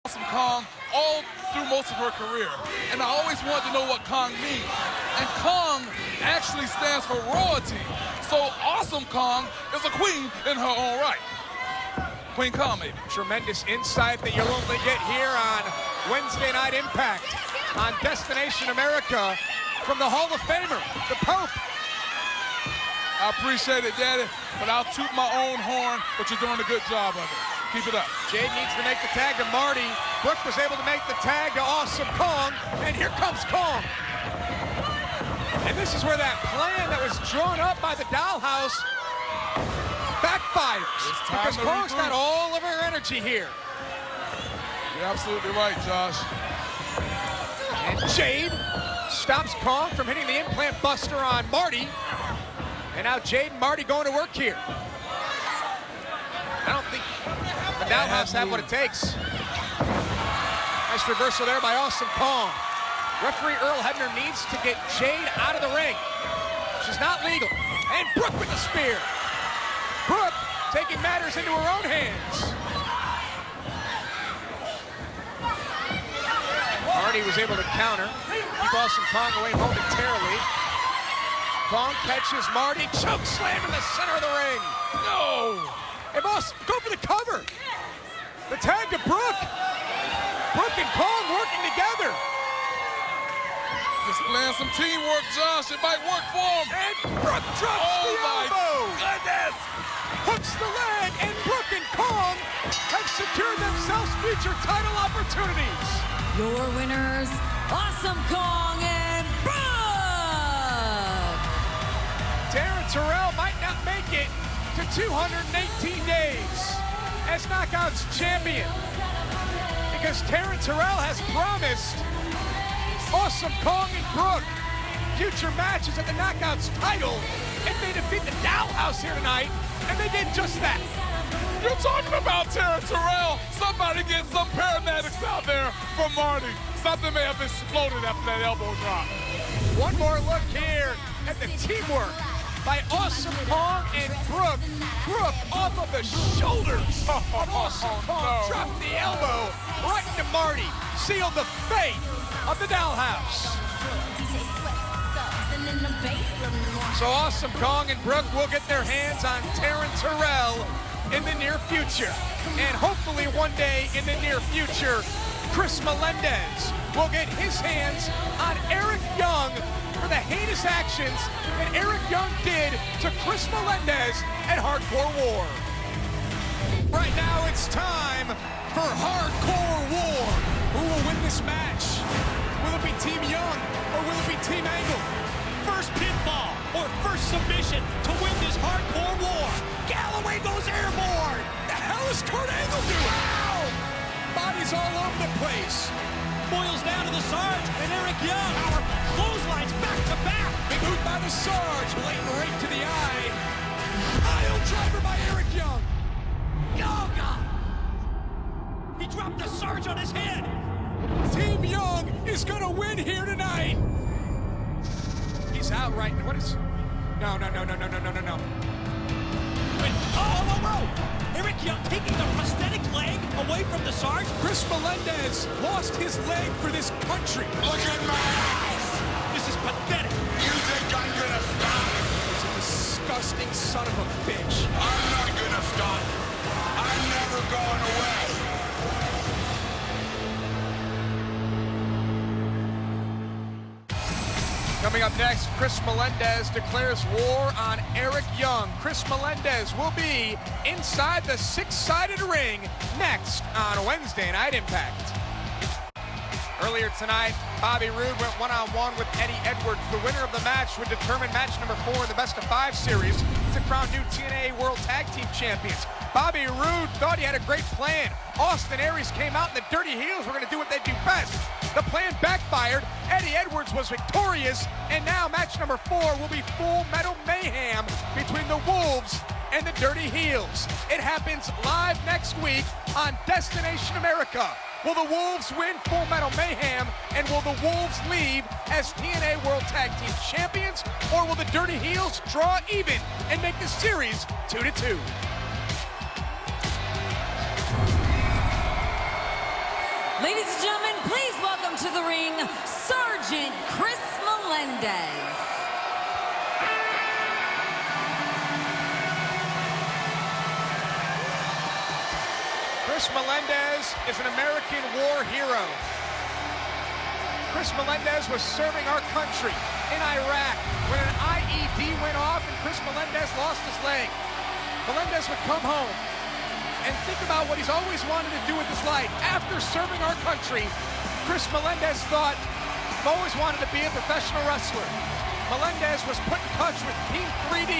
Awesome Kong all through most of her career, and I always wanted to know what Kong means. And Kong actually stands for royalty. So Awesome Kong is a queen in her own right. Queen Kong, maybe. Tremendous insight that you'll only get here on Wednesday Night Impact on Destination America from the Hall of Famer, the Pope. I appreciate it, Daddy, but I'll toot my own horn, but you're doing a good job of it. Keep it up. Jade needs to make the tag to Marty. Brooke was able to make the tag to Awesome Kong, and here comes Kong. And this is where that plan that was drawn up by the Dollhouse backfires, because Kong's got all of her energy here. You're absolutely right, Josh. And Jade stops Kong from hitting the implant buster on Marty. And now Jade and Marty going to work here. I don't think the Dollhouse have what it takes. Nice reversal there by Awesome Kong. Referee Earl Hebner needs to get Jade out of the ring. She's not legal. And Brooke with the spear. Brooke taking matters into her own hands. Marty was able to counter, keep Awesome Kong away momentarily. Kong catches Marty, choke slam in the center of the ring. No! Hey, boss, go for the cover. The tag to Brooke. Brooke and Kong working together. Displaying some teamwork, Josh. It might work for him. And Brooke drops the elbow. Goodness! Hooks the leg, and Brooke and Kong have secured themselves future title opportunities. Your winners, Awesome Kong and Brooke! Darren Terrell might not make it to 218 days as Knockouts champion, because Terrence Terrell has promised Awesome Kong and Brooke future matches at the Knockouts title if they defeat the Dollhouse here tonight, and they did just that. You're talking about Terrence Terrell. Somebody get some paramedics out there for Marty. Something may have exploded after that elbow drop. One more look here at the teamwork by Awesome Kong and Brooke. Brooke off of the shoulders of Awesome Kong. Dropped the elbow right into Marty. Sealed the fate of the Dollhouse. So Awesome Kong and Brooke will get their hands on Terrence Terrell in the near future. And hopefully one day in the near future, Chris Melendez will get his hands on Eric Young for the heinous actions that Eric Young did to Chris Melendez at Hardcore War. Right now it's time for Hardcore War. Who will win this match? Will it be Team Young or will it be Team Angle? First pinfall or first submission to win this Hardcore War. Galloway goes airborne. The hell is Kurt Angle doing? Wow! Bodies all over the place. Boils down to the Sarge and Eric Young. Our clotheslines back to back. Big boot by the Sarge, blatant right to the eye. Pile driver by Eric Young. Oh, God. He dropped the Sarge on his head. Team Young is gonna win here tonight. He's out right now. What is? No. Wait, whoa. Eric Young taking the prosthetic leg away from the Sarge. Chris Melendez lost his leg for this country. Look at my ass! This is pathetic. You think I'm gonna stop? He's a disgusting son of a bitch. I'm not gonna stop. I'm never going away. Coming up next, Chris Melendez declares war on Eric Young. Chris Melendez will be inside the six-sided ring next on Wednesday Night Impact. Earlier tonight, Bobby Roode went one-on-one with Eddie Edwards. The winner of the match would determine match number 4 in the best-of-5 series to crown new TNA World Tag Team Champions. Bobby Roode thought he had a great plan. Austin Aries came out and the Dirty Heels were going to do what they do best. The plan backfired. Eddie Edwards was victorious, and now match number 4 will be Full Metal Mayhem between the Wolves and the Dirty Heels. It happens live next week on Destination America. Will the Wolves win Full Metal Mayhem, and will the Wolves leave as TNA World Tag Team Champions, or will the Dirty Heels draw even and make the series 2-2? Ladies and gentlemen, please welcome to the ring, Sergeant Chris Melendez. Chris Melendez is an American war hero. Chris Melendez was serving our country in Iraq when an IED went off and Chris Melendez lost his leg. Melendez would come home and think about what he's always wanted to do with his life. After serving our country, Chris Melendez thought, I've always wanted to be a professional wrestler. Melendez was put in touch with Team 3D,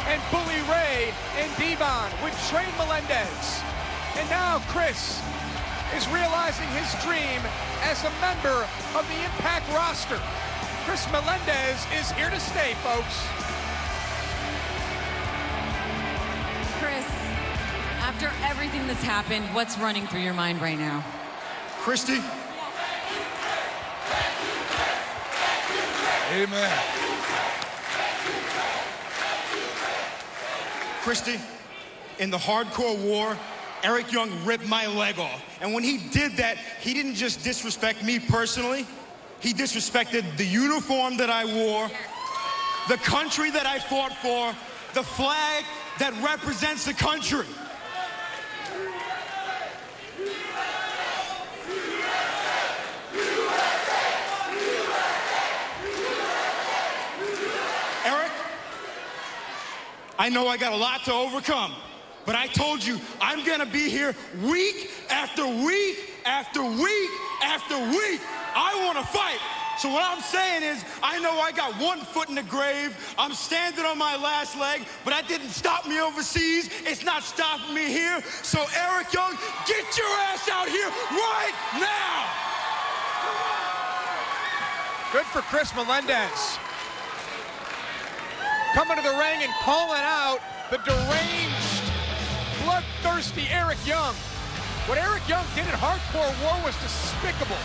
and Bully Ray and Devon would train Melendez. And now Chris is realizing his dream as a member of the Impact roster. Chris Melendez is here to stay, folks. Chris, after everything that's happened, what's running through your mind right now? Christy? Amen. Christy, in the hardcore war, Eric Young ripped my leg off. And when he did that, he didn't just disrespect me personally, he disrespected the uniform that I wore, the country that I fought for, the flag that represents the country. Eric, I know I got a lot to overcome, but I told you I'm gonna be here week after week after week after week. I wanna fight. So what I'm saying is, I know I got one foot in the grave, I'm standing on my last leg, but that didn't stop me overseas, it's not stopping me here. So Eric Young, get your ass out here right now! Good for Chris Melendez. Coming to the ring and calling out the deranged, bloodthirsty Eric Young. What Eric Young did in Hardcore War was despicable.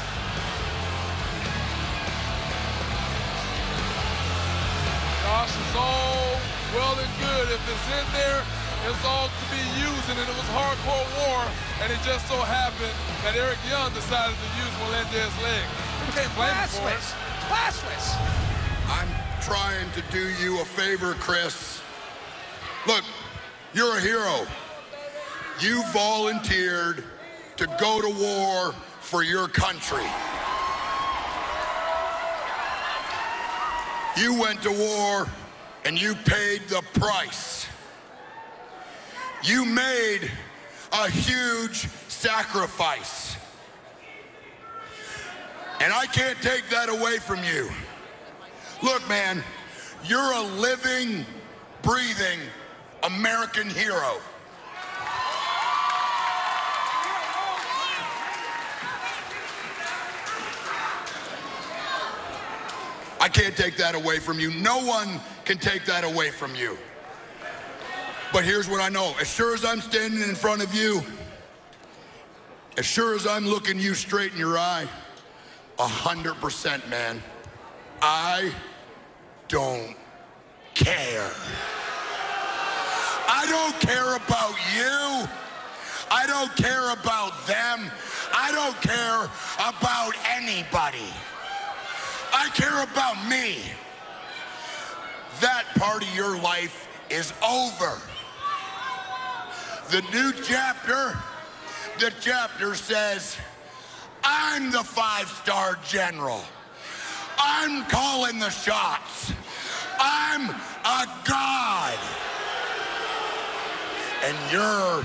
Josh, is all well and good. If it's in there, it's all to be used, and it was hardcore war, and it just so happened that Eric Young decided to use Melendez's leg. We can't blame him for it. Classless. I'm trying to do you a favor, Chris. Look, you're a hero. You volunteered to go to war for your country. You went to war and you paid the price. You made a huge sacrifice. And I can't take that away from you. Look, man, you're a living, breathing American hero. I can't take that away from you. No one can take that away from you. But here's what I know. As sure as I'm standing in front of you, as sure as I'm looking you straight in your eye, 100%, man, I don't care. I don't care about you. I don't care about them. I don't care about anybody. I care about me. That part of your life is over. The new chapter, the chapter says, I'm the 5-star general. I'm calling the shots. I'm a god. And you're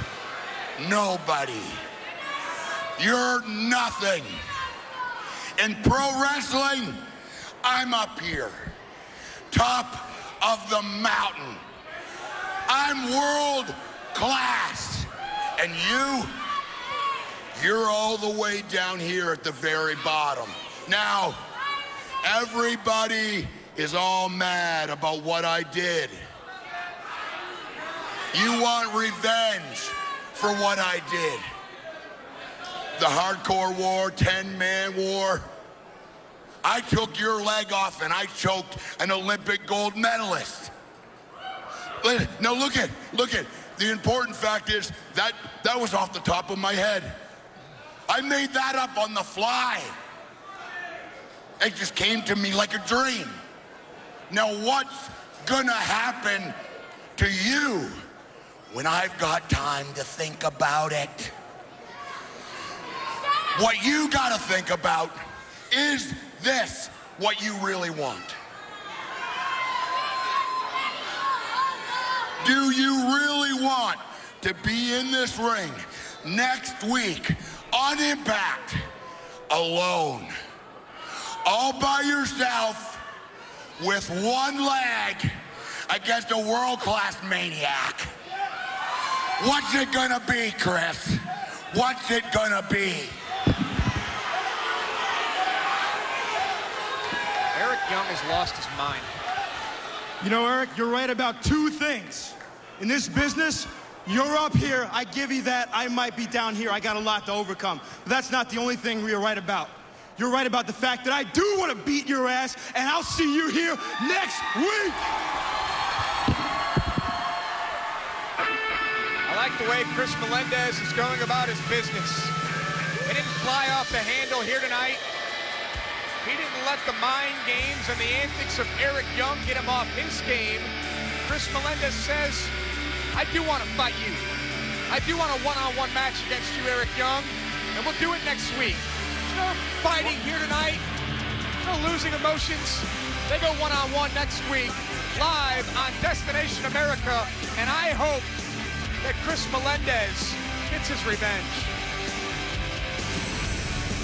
nobody. You're nothing. In pro wrestling, I'm up here, top of the mountain. I'm world class. And you're all the way down here at the very bottom. Now, everybody is all mad about what I did. You want revenge for what I did. The hardcore war, 10-man war. I took your leg off and I choked an Olympic gold medalist. Now look at, the important fact is that was off the top of my head. I made that up on the fly. It just came to me like a dream. Now what's gonna happen to you when I've got time to think about it? What you gotta think about is this what you really want? Do you really want to be in this ring next week on Impact alone, all by yourself, with one leg against a world-class maniac? What's it gonna be, Chris? What's it gonna be? Eric Young has lost his mind. You know, Eric, you're right about two things. In this business, you're up here, I give you that. I might be down here, I got a lot to overcome. But that's not the only thing we are right about. You're right about the fact that I do want to beat your ass, and I'll see you here next week. I like the way Chris Melendez is going about his business. He didn't fly off the handle here tonight. He didn't let the mind games and the antics of Eric Young get him off his game. Chris Melendez says, I do want to fight you. I do want a one-on-one match against you, Eric Young, and we'll do it next week. There's no fighting here tonight. No losing emotions. They go one-on-one next week, live on Destination America, and I hope that Chris Melendez gets his revenge.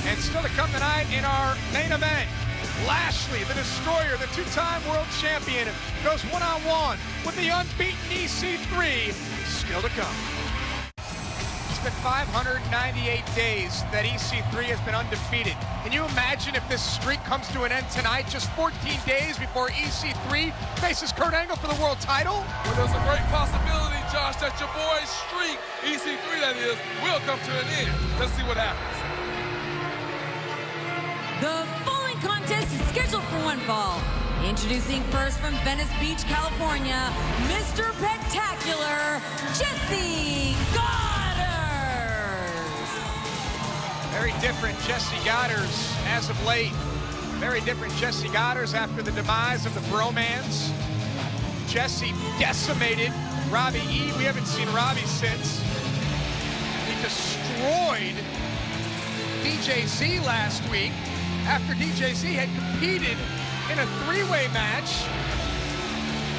And still to come tonight in our main event, Lashley, the Destroyer, the two-time world champion, goes one-on-one with the unbeaten EC3. Still to come. It's been 598 days that EC3 has been undefeated. Can you imagine if this streak comes to an end tonight, just 14 days before EC3 faces Kurt Angle for the world title? Well, there's a great possibility, Josh, that your boy's streak, EC3 that is, will come to an end. Let's see what happens. The following contest is scheduled for one fall. Introducing first from Venice Beach, California, Mr. Spectacular, Jesse Goddard. Very different Jesse Goddard's as of late. Very different Jesse Goddard's after the demise of the bromance. Jesse decimated Robbie E. We haven't seen Robbie since. He destroyed DJZ last week after DJZ had competed in a three-way match.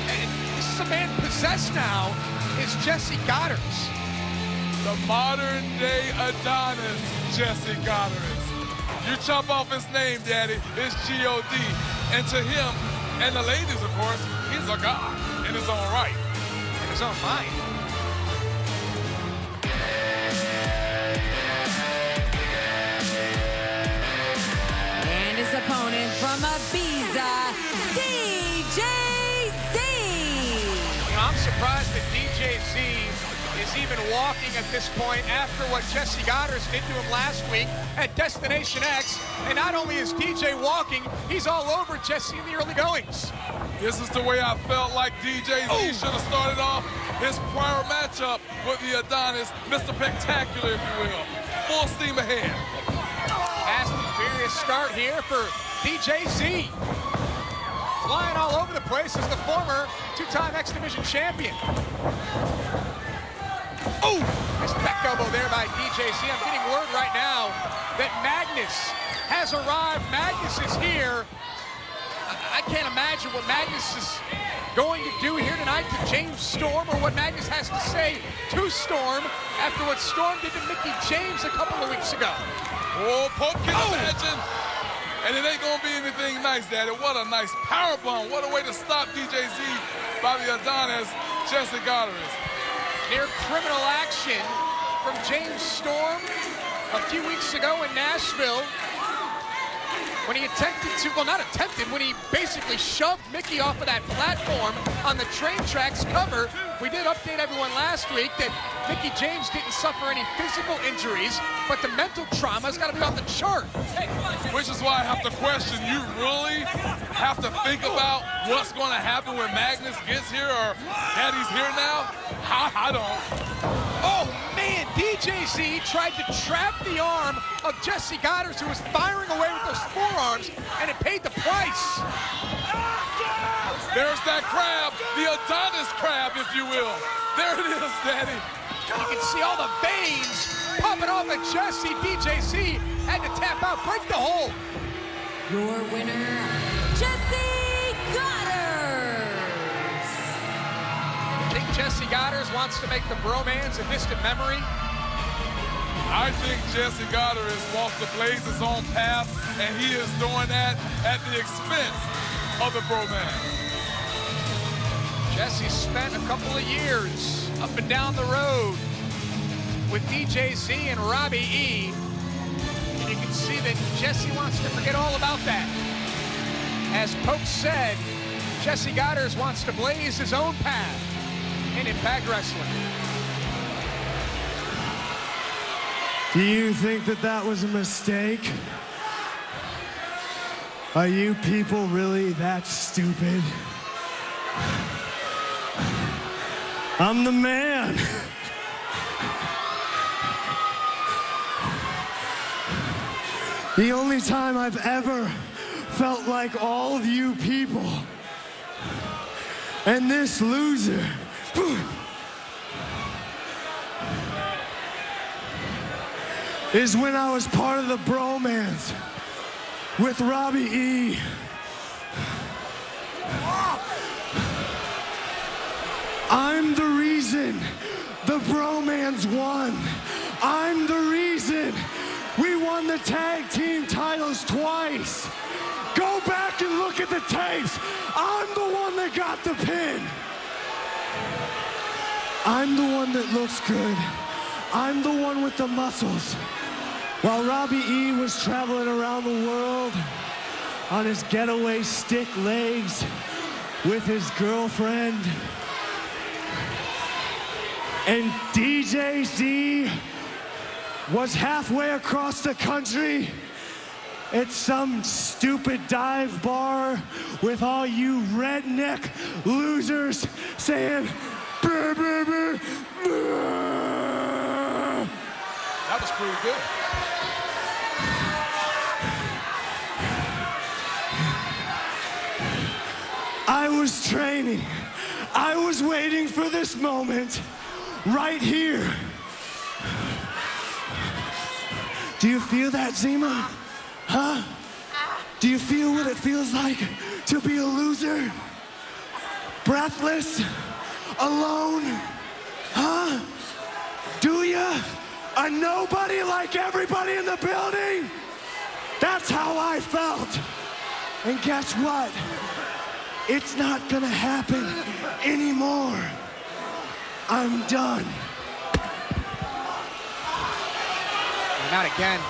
And this is a man possessed now, is Jesse Goddard's. The modern-day Adonis, Jesse Goddard. You chop off his name, Daddy, it's G-O-D. And to him, and the ladies, of course, he's a god in his own right. In his own mind. And his opponent from Ibiza, DJZ. You know, I'm surprised that DJZ is even walking at this point after what Jesse Goddard did to him last week at Destination X. And not only is DJ walking, he's all over Jesse in the early goings. This is the way I felt like DJZ should have started off his prior matchup with the Adonis, Mr. Spectacular, if you will. Full steam ahead. Fast and furious start here for DJZ. Flying all over the place as the former two-time X Division champion. Oh, nice back elbow there by DJZ. I'm getting word right now that Magnus has arrived. Magnus is here. I can't imagine what Magnus is going to do here tonight to James Storm, or what Magnus has to say to Storm after what Storm did to Mickey James a couple of weeks ago. Oh, Pope can imagine. And it ain't gonna be anything nice, Daddy. What a nice power bomb. What a way to stop DJZ by the Adonis, Jesse Goddard. Near criminal action from James Storm a few weeks ago in Nashville when he attempted to, well, not attempted, when he basically shoved Mickey off of that platform on the train tracks cover. We did update everyone last week that Mickey James didn't suffer any physical injuries, but the mental trauma's got to be on the chart. Which is why I have to question, you really have to think about what's going to happen when Magnus gets here, or Daddy's here now? I don't. Oh, man, DJZ tried to trap the arm of Jesse Goddard, who was firing away with those forearms, and it paid the price. There's that crab, the Adonis crab, if you will. There it is, Daddy. You can see all the veins popping off of Jesse. DJZ had to tap out, break the hold. Your winner, Jesse Goddard. You think Jesse Goddard wants to make the bromance a distant memory? I think Jesse Goddard wants to blaze his own path, and he is doing that at the expense of the bromance. Jesse spent a couple of years up and down the road with DJZ and Robbie E. And you can see that Jesse wants to forget all about that. As Pope said, Jesse Goddard wants to blaze his own path in Impact Wrestling. Do you think that that was a mistake? Are you people really that stupid? I'm the man. The only time I've ever felt like all of you people and this loser is when I was part of the bromance with Robbie E. I'm the reason the bromance won. I'm the reason we won the tag team titles twice. Go back and look at the tapes. I'm the one that got the pin. I'm the one that looks good. I'm the one with the muscles. While Robbie E was traveling around the world on his getaway stick legs with his girlfriend. And DJZ was halfway across the country at some stupid dive bar with all you redneck losers saying, "Brr, brr, brr, brr." That was pretty good. I was training. I was waiting for this moment right here. Do you feel that, Zima? Huh? Do you feel what it feels like to be a loser? Breathless? Alone? Huh? Do ya? A nobody like everybody in the building? That's how I felt. And guess what? It's not gonna happen anymore. I'm done. Not again.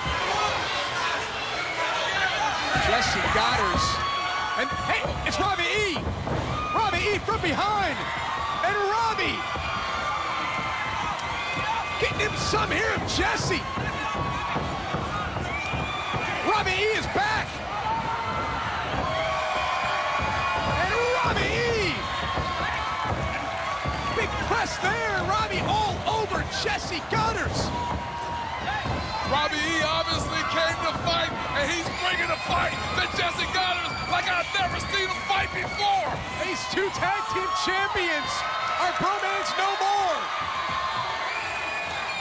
Jesse Goddard. And hey, it's Robbie E. Robbie E from behind. And Robbie getting him some here of Jesse. Robbie E is back. And Robbie E. Big press there. Robbie all over Jesse Goddard. Robbie E obviously came to fight, and he's bringing a fight to Jesse Goddard like I've never seen him fight before. These two tag team champions are bromance no more.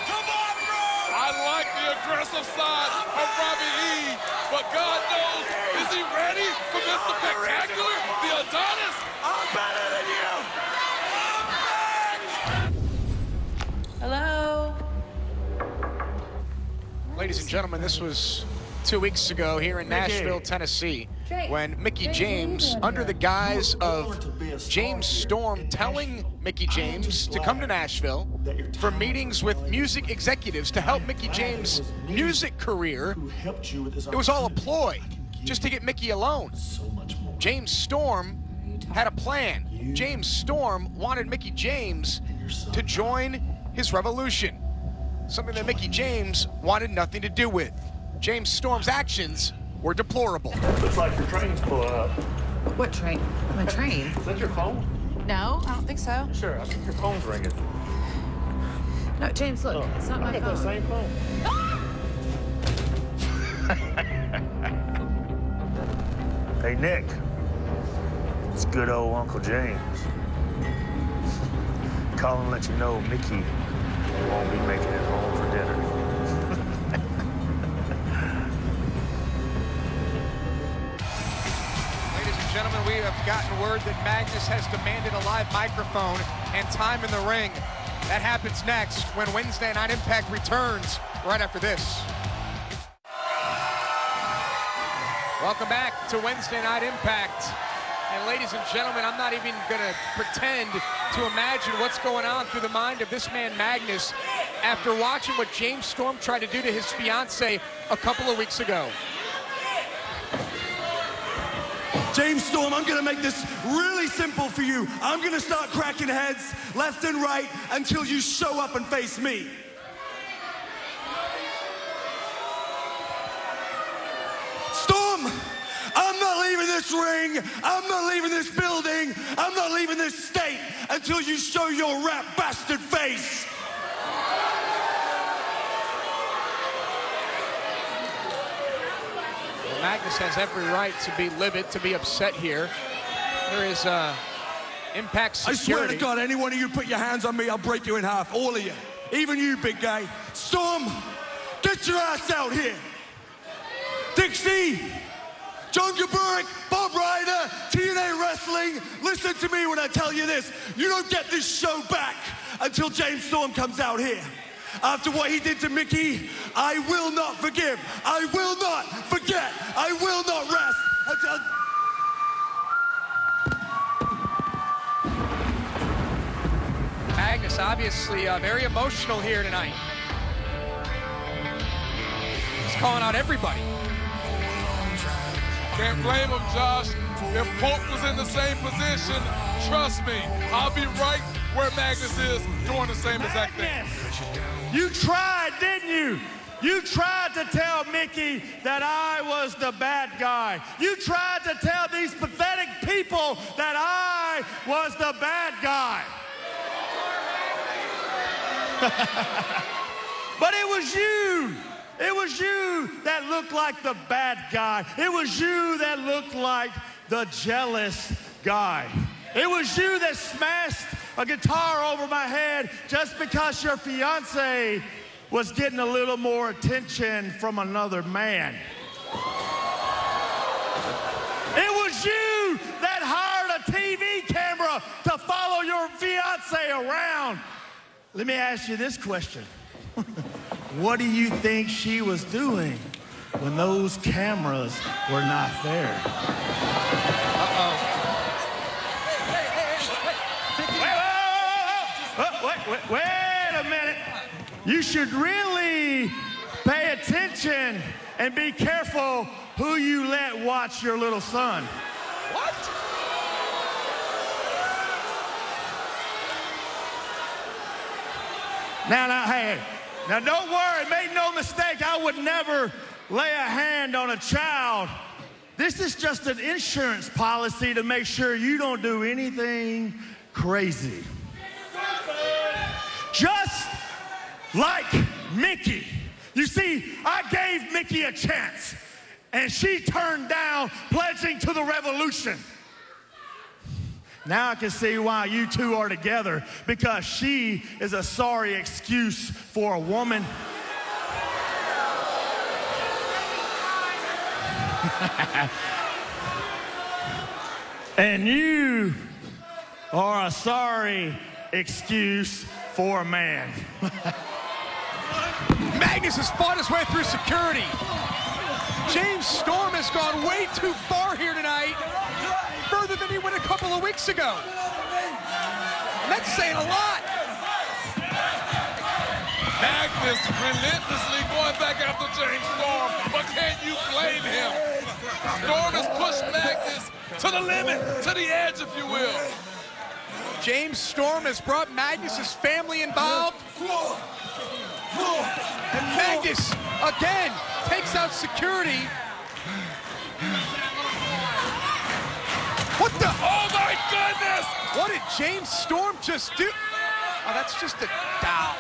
Come on, bro! I like the aggressive side of Robbie E, but God knows, is he ready for Mr. Spectacular, the Adonis? I'm better than you! Hello? Ladies and gentlemen, this was 2 weeks ago here in Nashville, Tennessee, when Mickie James, under the guise of James Storm telling Mickie James to come to Nashville for meetings with music executives to help Mickie James' music career, it was all a ploy just to get Mickie alone. James Storm had a plan. James Storm wanted Mickie James to join his revolution, something that Mickie James wanted nothing to do with. James Storm's actions were deplorable. Looks like your train's pulling up. What train? My train? Is that your phone? No, I don't think so. Sure, I think your phone's ringing. No, James, look, it's not my I got that phone. same phone. Hey, Nick. It's good old Uncle James. Call and let you know Mickey won't be making it home for dinner. Ladies and gentlemen, we have gotten word that Magnus has demanded a live microphone and time in the ring. That happens next when Wednesday Night Impact returns right after this. Welcome back to Wednesday Night Impact. And ladies and gentlemen, I'm not even gonna pretend to imagine what's going on through the mind of this man Magnus after watching what James Storm tried to do to his fiance a couple of weeks ago. James Storm, I'm gonna make this really simple for you. I'm gonna start cracking heads left and right until you show up and face me. Storm, I'm not leaving this ring. I'm not leaving this building. I'm not leaving this state until you show your rat bastard face. Magnus has every right to be livid, to be upset here. There is Impact security. I swear to God, any one of you put your hands on me, I'll break you in half, all of you. Even you, big guy. Storm, get your ass out here. Dixie, John Gaburik, Bob Ryder, TNA Wrestling, listen to me when I tell you this. You don't get this show back until James Storm comes out here. After what he did to Mickey, I will not forgive. I will not forget. I will not rest until... Magnus obviously very emotional here tonight. He's calling out everybody. Can't blame him, Josh. If Pope was in the same position, trust me, I'll be right where Magnus is doing the same exact thing. You tried, didn't you? You tried to tell Mickey that I was the bad guy. You tried to tell these pathetic people that I was the bad guy. But it was you. It was you that looked like the bad guy. It was you that looked like the jealous guy. It was you that smashed a guitar over my head just because your fiance was getting a little more attention from another man. It was you that hired a TV camera to follow your fiance around. Let me ask you this question. What do you think she was doing when those cameras were not there? Wait a minute. You should really pay attention and be careful who you let watch your little son. What? Now don't worry, make no mistake, I would never lay a hand on a child. This is just an insurance policy to make sure you don't do anything crazy. Just like Mickey. You see, I gave Mickey a chance, and she turned down pledging to the revolution. Now I can see why you two are together, because she is a sorry excuse for a woman. And you are a sorry excuse for a man. Magnus has fought his way through security. James Storm has gone way too far here tonight, further than he went a couple of weeks ago. And that's saying a lot. Magnus relentlessly going back after James Storm, but can you blame him? Storm has pushed Magnus to the limit, to the edge, if you will. James Storm has brought Magnus's family involved. And Magnus, again, takes out security. What the? Oh my goodness! What did James Storm just do? Oh, that's just a foul.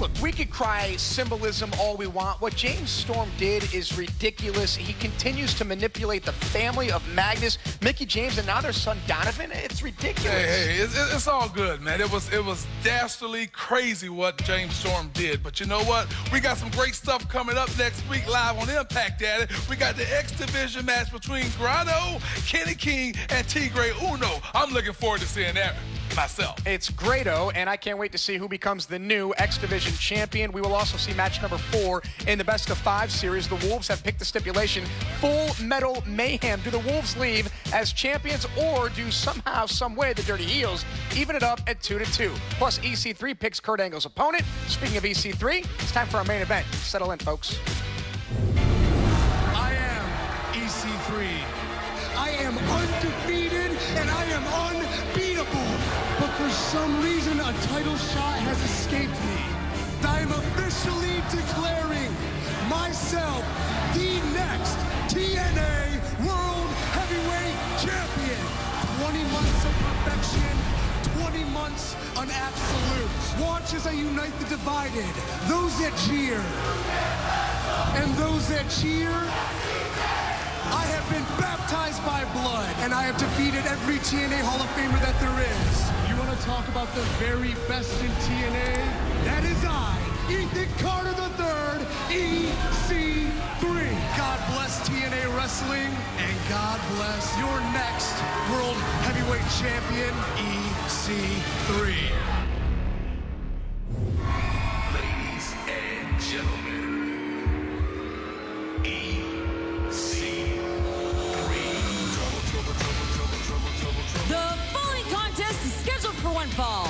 look, we could cry symbolism all we want. What James Storm did is ridiculous. He continues to manipulate the family of Magnus, Mickie James, and now their son Donovan. It's ridiculous. Hey, it's all good, man. It was dastardly crazy what James Storm did. But you know what? We got some great stuff coming up next week live on Impact, Daddy. We got the X Division match between Grado, Kenny King, and Tigre Uno. I'm looking forward to seeing that myself. It's Grado, and I can't wait to see who becomes the new X Division champion. We will also see match number 4 in the best of 5 series. The Wolves have picked the stipulation Full Metal Mayhem. Do the Wolves leave as champions, or do somehow, some way, the Dirty Heels even it up at 2-2? Plus, EC3 picks Kurt Angle's opponent. Speaking of EC3, it's time for our main event. Settle in, folks. I am EC3. I am undefeated and I am unbeatable. But for some reason, a title shot has escaped me. I am officially declaring myself the next TNA World Heavyweight Champion. 20 months of perfection, 20 months on absolutes. Watch as I unite the divided, those that cheer. And those that cheer, I have been baptized by blood, and I have defeated every TNA Hall of Famer that there is. You want to talk about the very best in TNA? That is I, Ethan Carter III, EC3. God bless TNA Wrestling, and God bless your next World Heavyweight Champion, EC3. Ladies and gentlemen, The following contest is scheduled for one fall.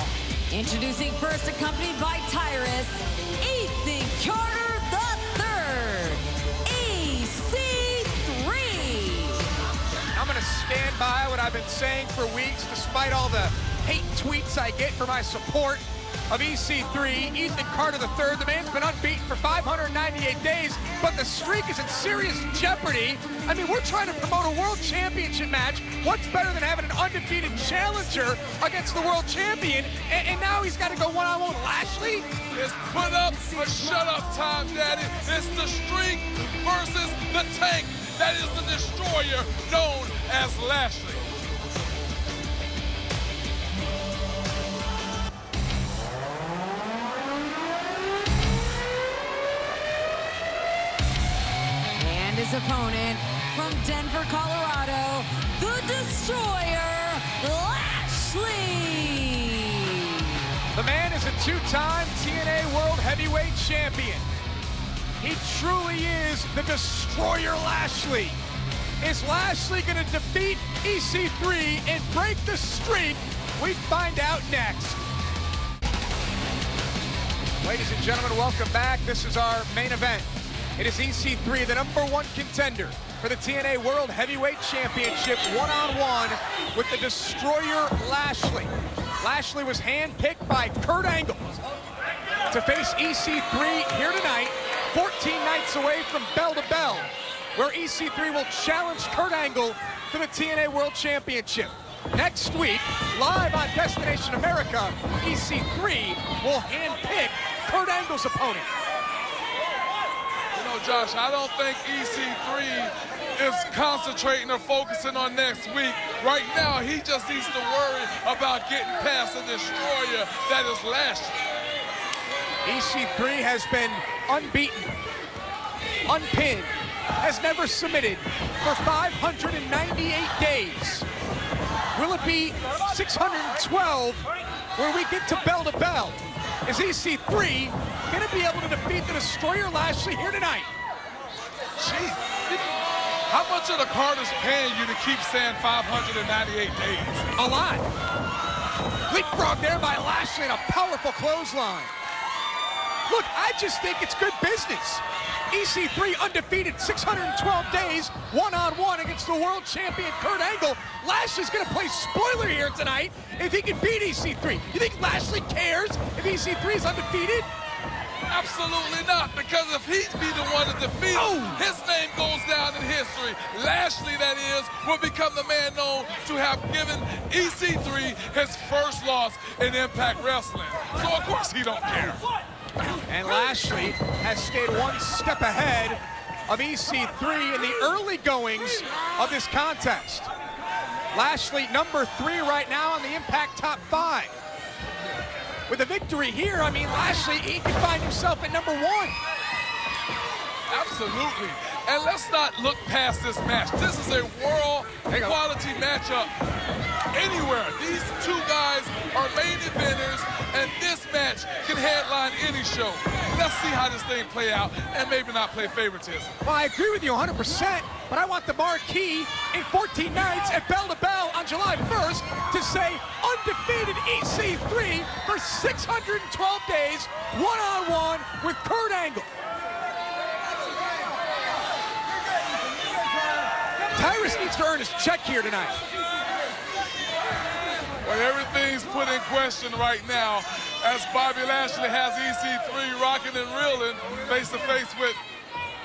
Introducing first, accompanied by Tyrus, Ethan Carter III, EC3. I'm going to stand by what I've been saying for weeks, despite all the hate tweets I get for my support of EC3, Ethan Carter III. The man's been unbeaten for 598 days, but the streak is in serious jeopardy. I mean, we're trying to promote a world championship match. What's better than having an undefeated challenger against the world champion? And now he's got to go one-on-one with Lashley? It's put up or shut up time, Daddy. It's the streak versus the tank. That is the destroyer known as Lashley. His opponent from Denver, Colorado, the Destroyer, Lashley. The man is a 2-time TNA World Heavyweight Champion. He truly is the Destroyer Lashley. Is Lashley going to defeat EC3 and break the streak? We find out next. Ladies and gentlemen, welcome back. This is our main event. It is EC3, the #1 contender for the TNA World Heavyweight Championship, one-on-one with the Destroyer Lashley. Lashley was handpicked by Kurt Angle to face EC3 here tonight, 14 nights away from Bell to Bell, where EC3 will challenge Kurt Angle to the TNA World Championship. Next week, live on Destination America, EC3 will handpick Kurt Angle's opponent. Josh, I don't think EC3 is concentrating or focusing on next week. Right now, he just needs to worry about getting past the destroyer that is Lashley. EC3 has been unbeaten, unpinned, has never submitted for 598 days. Will it be 612 where we get to Bell to Bell? Is EC3 going to be able to defeat the Destroyer Lashley here tonight? Gee, how much of the Carters paying you to keep saying 598 days? A lot. Leapfrog there by Lashley and a powerful clothesline. Look, I just think it's good business. EC3 undefeated, 612 days, one-on-one against the world champion Kurt Angle. Lashley's gonna play spoiler here tonight if he can beat EC3. You think Lashley cares if EC3 is undefeated? Absolutely not, because if he'd be the one to defeat him, his name goes down in history. Lashley, that is, will become the man known to have given EC3 his first loss in Impact Wrestling. So, of course, he don't care. And Lashley has stayed one step ahead of EC3 in the early goings of this contest. Lashley, number 3 right now on the Impact top 5. With a victory here, I mean, Lashley, he can find himself at number 1. Absolutely. And let's not look past this match. This is a world quality matchup anywhere. These two guys are main eventers, and this match can headline any show. Let's see how this thing play out and maybe not play favoritism. Well, I agree with you 100%, but I want the marquee in 14 nights at Bell to Bell on July 1st to say undefeated EC3 for 612 days, one-on-one with Kurt Angle. Tyrus needs to earn his check here tonight. Well, everything's put in question right now as Bobby Lashley has EC3 rocking and reeling face to face with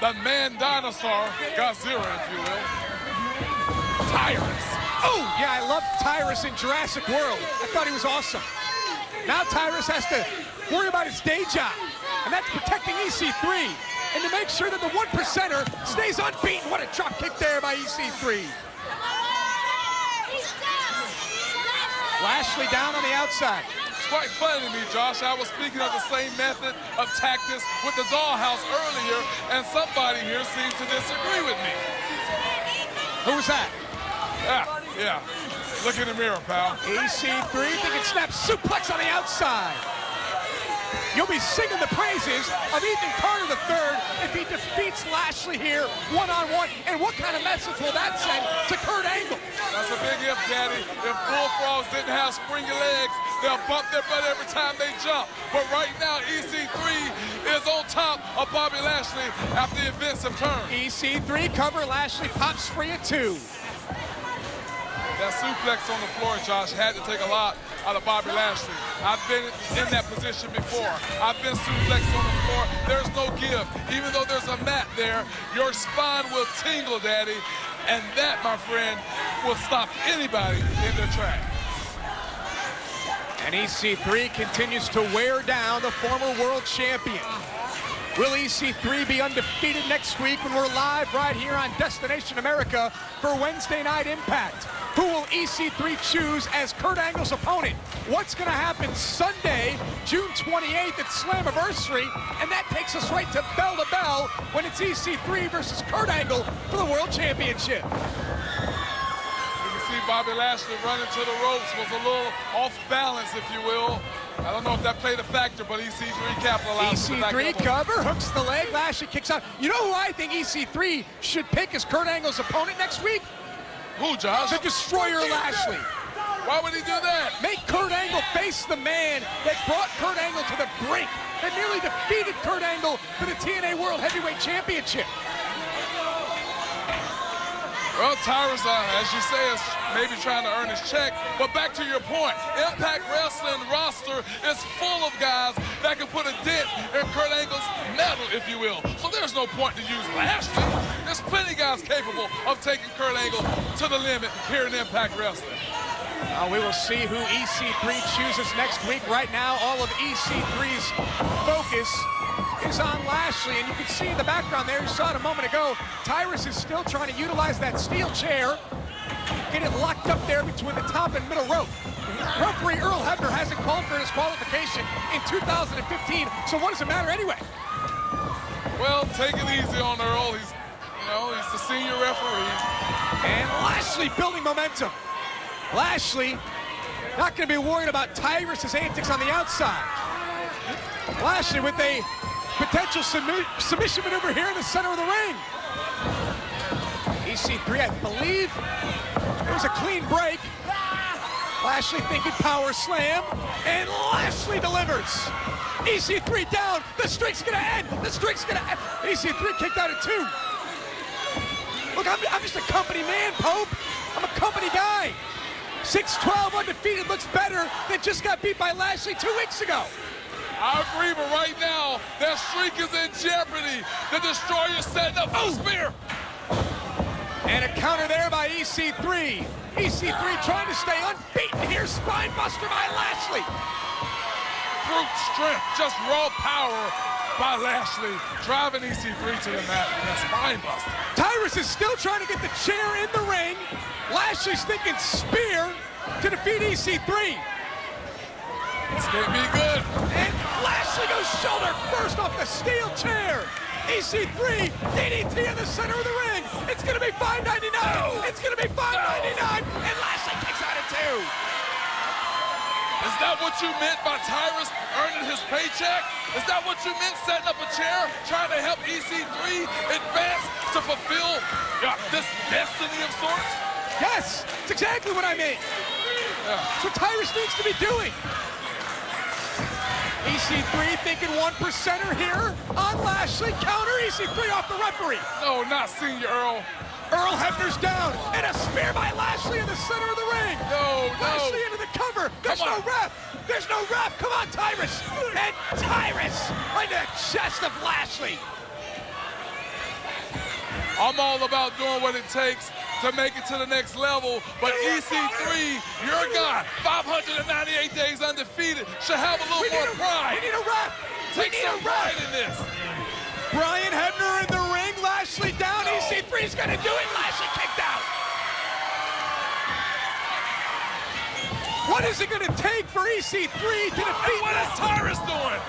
the man dinosaur, Godzilla, if you will, Tyrus. Oh, yeah, I love Tyrus in Jurassic World. I thought he was awesome. Now Tyrus has to worry about his day job, and that's protecting EC3. And to make sure that the 1%er stays unbeaten. What a drop kick there by EC3. Lashley down on the outside. It's quite funny to me, Josh. I was speaking of the same method of tactics with the dollhouse earlier, and somebody here seems to disagree with me. Who's that? Yeah. Look in the mirror, pal. EC3 thinking snap suplex on the outside. You'll be singing the praises of Ethan Carter III if he defeats Lashley here one-on-one. And what kind of message will that send to Kurt Angle? That's a big if, Daddy. If bullfrogs didn't have springy legs, they'll bump their butt every time they jump. But right now, EC3 is on top of Bobby Lashley after the events have turned. EC3 cover, Lashley pops free at 2. That suplex on the floor, Josh, had to take a lot out of Bobby Lashley. I've been in that position before. I've been suplexed on the floor. There's no give. Even though there's a mat there, your spine will tingle, Daddy. And that, my friend, will stop anybody in their tracks. And EC3 continues to wear down the former world champion. Will EC3 be undefeated next week when we're live right here on Destination America for Wednesday Night Impact? Who will EC3 choose as Kurt Angle's opponent? What's going to happen Sunday, June 28th at Slammiversary? And that takes us right to Bell when it's EC3 versus Kurt Angle for the World Championship. You can see Bobby Lashley running to the ropes was a little off balance, if you will. I don't know if that played a factor, but EC3 capitalized. EC3 cover, hooks the leg, Lashley kicks out. You know who I think EC3 should pick as Kurt Angle's opponent next week? Who, Josh? The Destroyer Lashley. Why would he do that? Make Kurt Angle face the man that brought Kurt Angle to the brink, that nearly defeated Kurt Angle for the TNA World Heavyweight Championship. Well, Tyrus, as you say, is maybe trying to earn his check. But back to your point, Impact Wrestling roster is full of guys that can put a dent in Kurt Angle's medal, if you will. So there's no point to use Lashley. There's plenty of guys capable of taking Kurt Angle to the limit here in Impact Wrestling. We will see who EC3 chooses next week. Right now, all of EC3's focus is on Lashley, and you can see in the background there, you saw it a moment ago, Tyrus is still trying to utilize that steel chair, get it locked up there between the top and middle rope. Referee Earl Hebner hasn't called for his qualification in 2015, so what does it matter anyway? Well, take it easy on Earl. He's the senior referee. And Lashley building momentum. Lashley not going to be worried about Tyrus's antics on the outside. Lashley with a potential submission maneuver here in the center of the ring. EC3, I believe it was a clean break. Lashley thinking power slam, and Lashley delivers. EC3 down, the streak's gonna end, EC3 kicked out at 2. Look, I'm just a company man, Pope. I'm a company guy. 6-12 undefeated looks better than just got beat by Lashley 2 weeks ago. I agree, but right now, that streak is in jeopardy. The Destroyer's setting up for a spear. And a counter there by EC3. EC3 trying to stay unbeaten here. Spine buster by Lashley. brute strength, just raw power by Lashley, driving EC3 to the mat and a spine buster. Tyrus is still trying to get the chair in the ring. Lashley's thinking spear to defeat EC3. This can't be good. And Lashley goes shoulder first off the steel chair. EC3, DDT in the center of the ring. It's gonna be $5.99. It's gonna be $5.99. And Lashley kicks out at 2. Is that what you meant by Tyrus earning his paycheck? Is that what you meant, setting up a chair, trying to help EC3 advance to fulfill this destiny of sorts? Yes, it's exactly what I mean. That's what Tyrus needs to be doing. EC3 thinking 1%er here on Lashley. Counter EC3 off the referee. No, not Senior Earl. Earl Hebner's down, and a spear by Lashley in the center of the ring. No. Lashley into the cover. There's no ref. There's no ref. Come on, Tyrus. And Tyrus right in the chest of Lashley. I'm all about doing what it takes to make it to the next level, but EC3, your guy, 598 days undefeated, should have a little more pride. We need a ref. Take some pride in this. Brian Hebner in the ring, Lashley down, EC3's gonna do it, Lashley kicked out. What is it gonna take for EC3 to defeat What is Tyrus doing?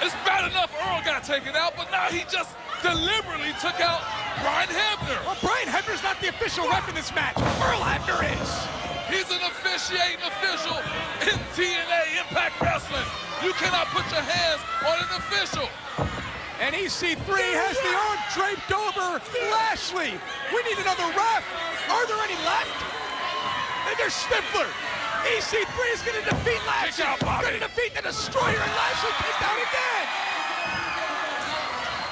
It's bad enough Earl got taken out, but now he just deliberately took out Brian Hebner. Well, Brian Hebner's not the official ref in this match. Earl Hebner is. He's an officiating official in TNA IMPACT WRESTLING. You cannot put your hands on an official. And EC3 has the arm draped over Lashley. We need another ref. Are there any left? And there's Stifler. EC3 is going to defeat Lashley. Going to defeat the Destroyer, and Lashley kicked out again.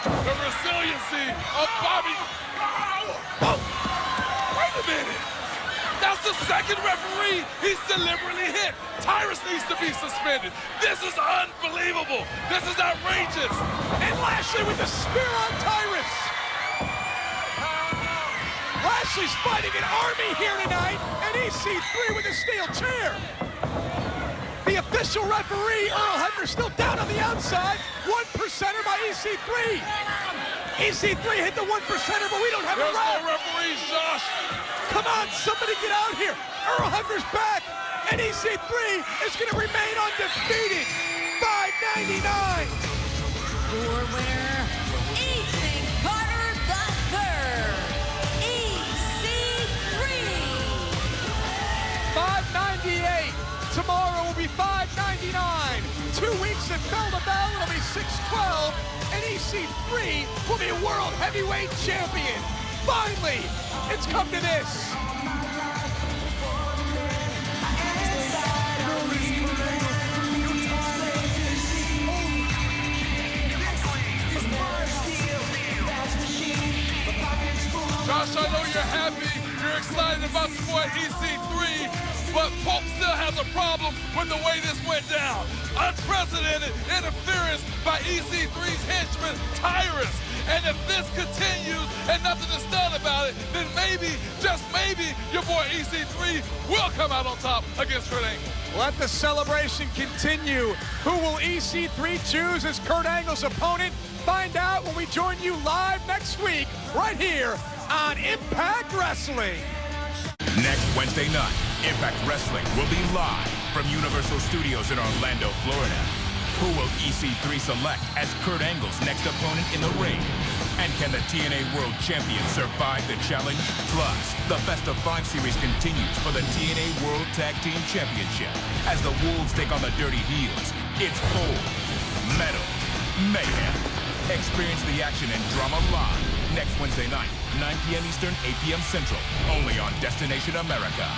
The resiliency of Bobby. Oh, wait a minute. That's the second referee he's deliberately hit. Tyrus needs to be suspended. This is unbelievable. This is outrageous. And Lashley with the spear on Tyrus. Lashley's fighting an army here tonight, and EC3 with a steel chair. The official referee, Earl Hebner, still down on the outside. 1%er by EC3. EC3 hit the 1%er, but we don't have a ref. There's no referees, Josh. Come on, somebody get out here. Earl Hebner's back, and EC3 is going to remain undefeated. $5.99. Your winner, Ethan Carter III. EC3. $5.98. Tomorrow will be $5.99. 2 weeks at Bell to Bell, it'll be $6.12. And EC3 will be World Heavyweight Champion. Finally, it's come to this. Josh, I know you're happy, you're excited about the boy EC3, but Pope still has a problem with the way this went down. Unprecedented interference by EC3's henchman, Tyrus. And if this continues and nothing is done about it, then maybe, just maybe, your boy EC3 will come out on top against Kurt Angle. Let the celebration continue. Who will EC3 choose as Kurt Angle's opponent? Find out when we join you live next week, right here on Impact Wrestling. Next Wednesday night, Impact Wrestling will be live from Universal Studios in Orlando, Florida. Who will EC3 select as Kurt Angle's next opponent in the ring? And can the TNA World Champion survive the challenge? Plus, the Best of 5 series continues for the TNA World Tag Team Championship. As the Wolves take on the Dirty Heels, it's full metal mayhem. Experience the action and drama live next Wednesday night, 9 p.m. Eastern, 8 p.m. Central, only on Destination America.